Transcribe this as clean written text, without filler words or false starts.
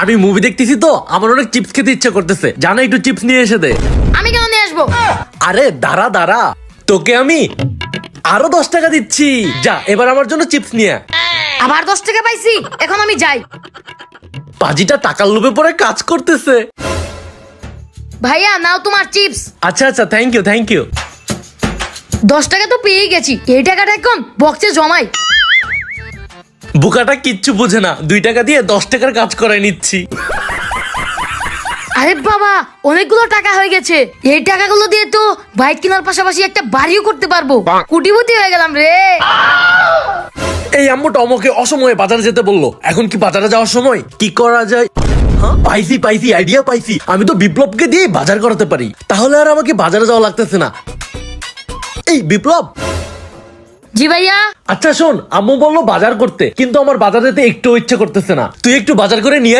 আমি মুভি দেখতেছি তো আমার অনেক চিপস খেতে ইচ্ছা করতেছে, জানা একটু চিপস নিয়ে এসে দে। আমি কেন নিয়ে আসবো? আরে দাঁড়া দাঁড়া, তোকে আমি আরো 10 টাকা দিচ্ছি, যা এবার আমার জন্য চিপস নিয়ে আয়। আবার 10 টাকা পাইছি, এখন আমি যাই। পাজিটা টাকার লোভে পরে কাজ করতেছে। ভাইয়া নাও তোমার চিপস। আচ্ছা আচ্ছা, থ্যাংক ইউ থ্যাংক ইউ। 10 টাকা তো পেয়ে গেছি, এই টাকাটা এখন বক্সে জমাই। বুকাটা কিচ্ছু বুঝে না, 2 টাকা দিয়ে 10 টাকার কাজ করাই নিচ্ছি। আরে বাবা, অনেকগুলো টাকা হয়ে গেছে। এই টাকাগুলো দিয়ে তো বাইক কেনার পাশাপাশি একটা বাড়িও করতে পারবো। কোটিপতি হয়ে গেলাম রে। এই আম্মুটা আমাকে অসময়ে বাজারে যেতে বললো, এখন কি বাজারে যাওয়ার সময়? কি করা যায়? পাইছি পাইছি, আইডিয়া পাইছি। আমি তো বিপ্লবকে দিয়ে বাজার করাতে পারি, তাহলে আর আমাকে বাজারে যাওয়া লাগতেছে না। এই বিপ্লব। জি ভাইয়া। আচ্ছা শোন, আম্মু বললো বাজার করতে, কিন্তু আমার বাজার যেতে একটু ইচ্ছে করতেছে না, তুই একটু বাজার করে নিয়ে আয়।